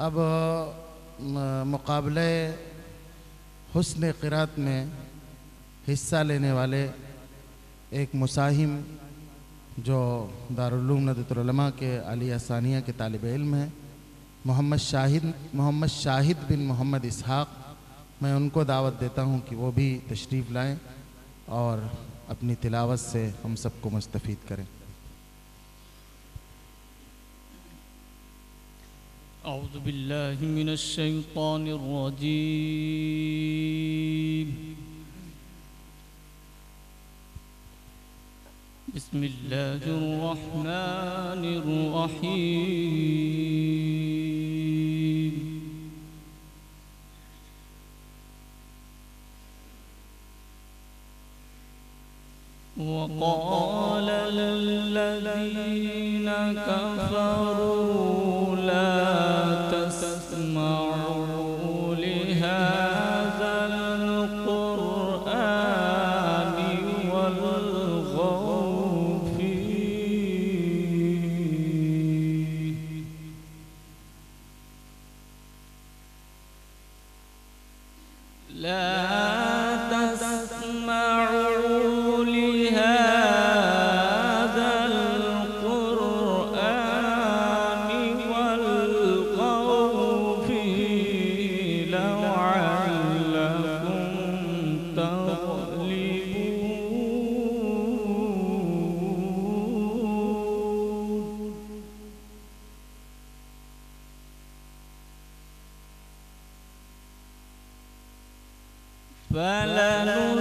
अब मुकाबले हुस्न क़िरात में हिस्सा लेने वाले एक मुसाहिम जो दारुल उलूम नदवतुल उलमा के आलिया सानिया के तालिब इल्म हैं, मोहम्मद शाहिद बिन मोहम्मद इसहाक़, मैं उनको दावत देता हूँ कि वो भी तशरीफ़ लाएं और अपनी तिलावत से हम सबको मुस्तफ़ीद करें। औज़ु बिल्लाहि मिनश शैतानिर रजीम। बिस्मिल्लाहिर रहमानिर रहीम। वक़ाल लल्लज़ीना कफ़रू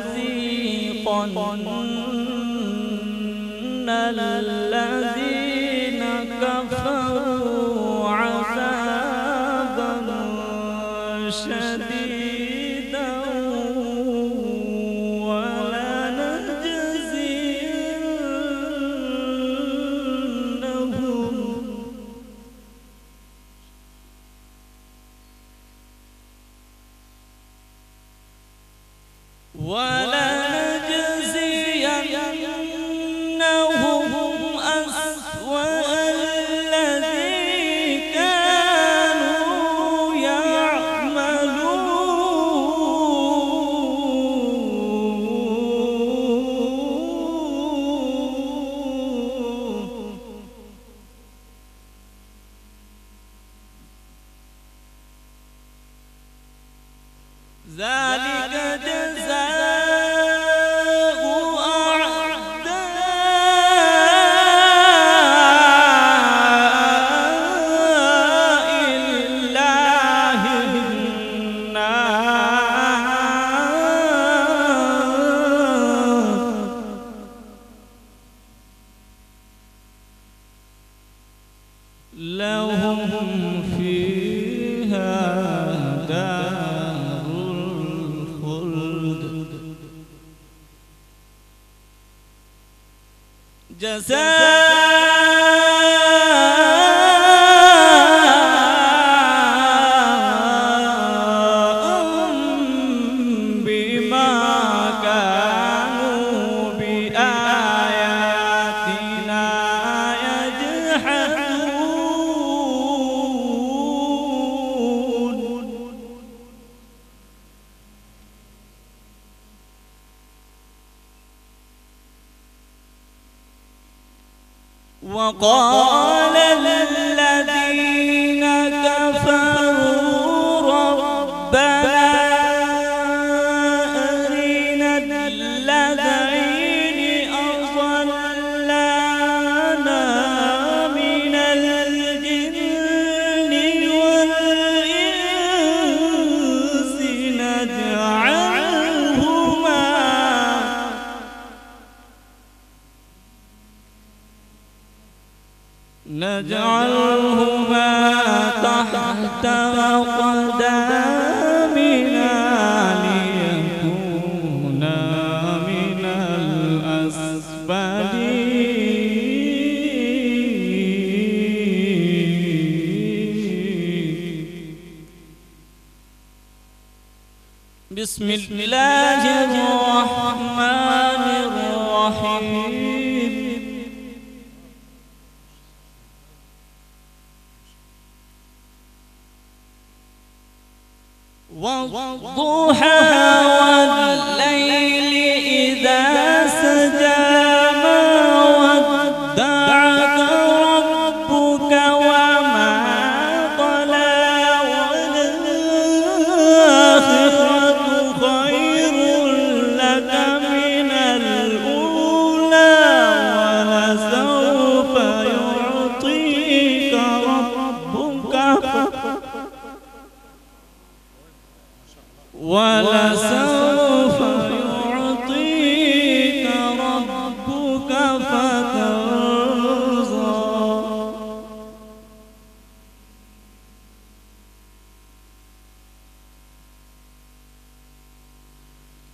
فلنذيقن الذين كفروا عذابا شديدا ولنجزينهم أسوأ الذي كانوا يعملون. ذلك جزاء لهم فيها دار الخلد جزاء بما كانوا بآياتنا وقال الذين كفروا ربنا أرنا الذين أضلانا من الجن والإنس نجعلهما تحت أقدامنا ليكونا من الأسفلين. بسم الله الرحمن الرحيم. والضحى والليل إذا سجى ما ودعك ربك وما قلى والآخرة خير لك من الأولى ولسوف يعطيك ربك ولسوف يعطيك ربك فترضى.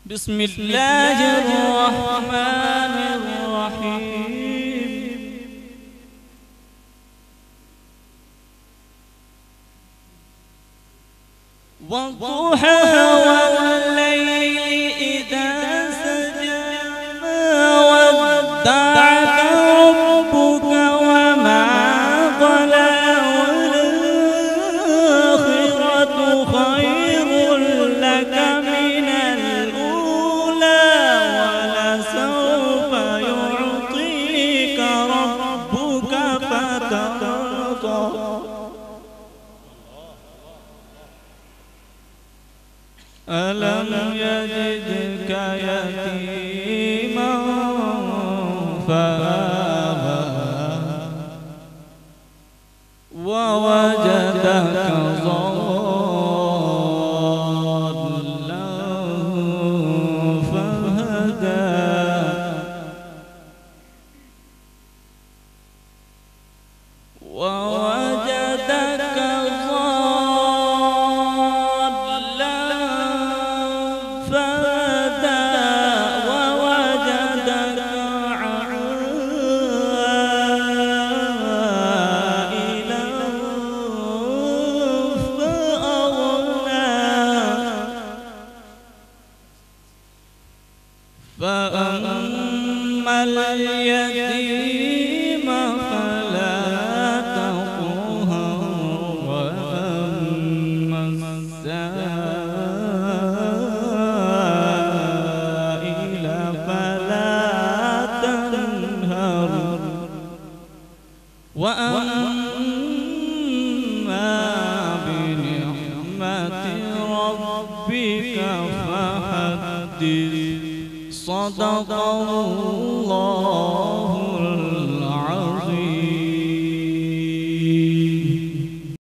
بسم الله الرحمن الرحيم. والضحى والليل إذا سجى ما ودعك ربك وما قلى والآخرة خير لك من الأولى ولسوف يعطيك ربك فترضى. ألم يجدك يتيما فآوى ووجدك ضالا فهدى ووجدك فأما اليتيم فلا تقهر وأما السائل فلا تنهر وأما بنعمة ربك فحدث. صدق الله